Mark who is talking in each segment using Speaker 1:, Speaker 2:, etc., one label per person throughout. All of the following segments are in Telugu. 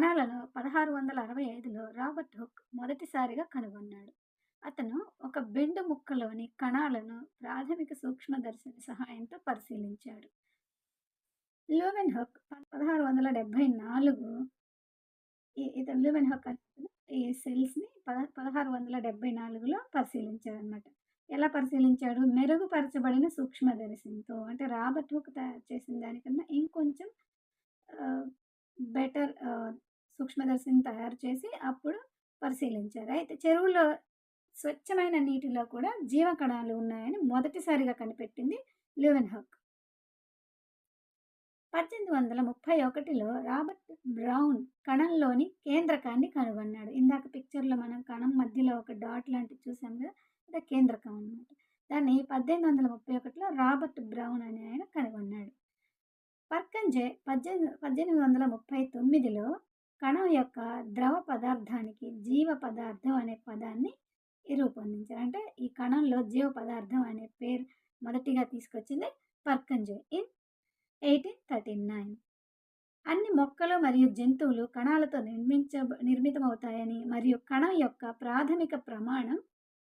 Speaker 1: కణాలను 1665లో రాబర్ట్ హుక్ మొదటిసారిగా కనుగొన్నాడు. అతను ఒక బెండు ముక్కలోని కణాలను ప్రాథమిక సూక్ష్మదర్శిని సహాయంతో పరిశీలించాడు. లూవెన్ హుక్ 1674 ఇతను లూవెన్ హుక్ అతను ఈ సెల్స్‌ని 1674లో పరిశీలించాడనమాట. ఎలా పరిశీలించాడు? మెరుగుపరచబడిన సూక్ష్మదర్శినితో. అంటే రాబర్ట్ హుక్ తయారు చేసిన దానికన్నా ఇంకొంచెం ఆహ్, బెటర్ సూక్ష్మదర్శిని తయారు చేసి అప్పుడు పరిశీలించారు. అయితే చెరువులో స్వచ్ఛమైన నీటిలో కూడా జీవకణాలు ఉన్నాయని మొదటిసారిగా కనిపెట్టింది లూవెన్ హుక్. 1831లో రాబర్ట్ బ్రౌన్ కణంలోని కేంద్రకాన్ని కనుగొన్నాడు. ఇందాక పిక్చర్‌లో మనం కణం మధ్యలో ఒక డాట్ లాంటిది చూసాం గదా! అదే కేంద్రకం అన్నమాట. దాన్ని 1831లో రాబర్ట్ బ్రౌన్ అనే ఆయన కనుగొన్నాడు. పర్కంజే 1839లో కణం యొక్క ద్రవ పదార్థానికి జీవ పదార్థం అనే పదాన్ని రూపొందించారు. అంటే ఈ కణంలో జీవ పదార్థం అనే పేరు మొదటిగా తీసుకొచ్చింది పర్కంజే ఇన్ 1839. అన్ని మొక్కలు మరియు జంతువులు కణాలతో నిర్మితమవుతాయని మరియు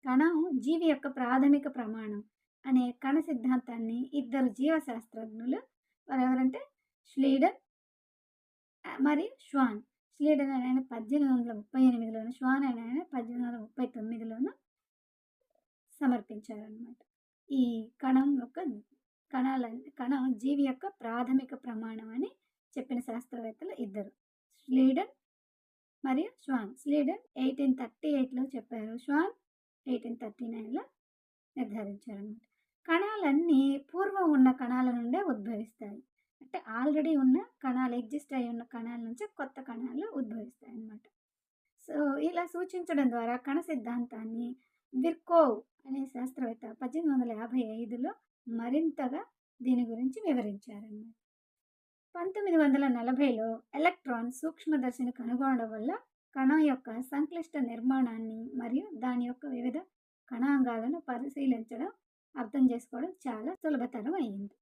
Speaker 1: కణం జీవి యొక్క ప్రాథమిక ప్రమాణం అనే కణ సిద్ధాంతాన్ని ఇద్దరు జీవశాస్త్రజ్ఞులు వారెవరంటే ష్లీడన్ మరియు ష్వాన్. ష్లీడన్ అనే ఆయన 1838లోను, ష్వాన్ అనే ఆయన 1839లోను సమర్పించారనమాట. ఈ కణం జీవి యొక్క ప్రాథమిక ప్రమాణం అని చెప్పిన శాస్త్రవేత్తలు ఇద్దరు. ష్లీడన్ మరియు ష్వాన్. ష్లీడన్ 1838లో చెప్పారు. ష్వాన్ 1839లో నిర్ధారించారనమాట. కణాలన్నీ పూర్వం ఉన్న కణాల నుండే ఉద్భవిస్తాయి. అంటే ఆల్రెడీ ఉన్న కణాలు ఎగ్జిస్ట్ అయ్యి ఉన్న కణాల నుంచి కొత్త కణాలు ఉద్భవిస్తాయన్నమాట. సో, ఇలా సూచించడం ద్వారా కణ సిద్ధాంతాన్ని విర్కోవ్ అనే శాస్త్రవేత్త 1855లో మరింతగా దీని గురించి వివరించారన్నమాట. 1940లో ఎలక్ట్రాన్ సూక్ష్మదర్శిని కనుగొనడం వల్ల కణం యొక్క సంక్లిష్ట నిర్మాణాన్ని మరియు దాని యొక్క వివిధ కణాంగాలను పరిశీలించడం, అర్థం చేసుకోవడం చాలా సులభతరం అయింది.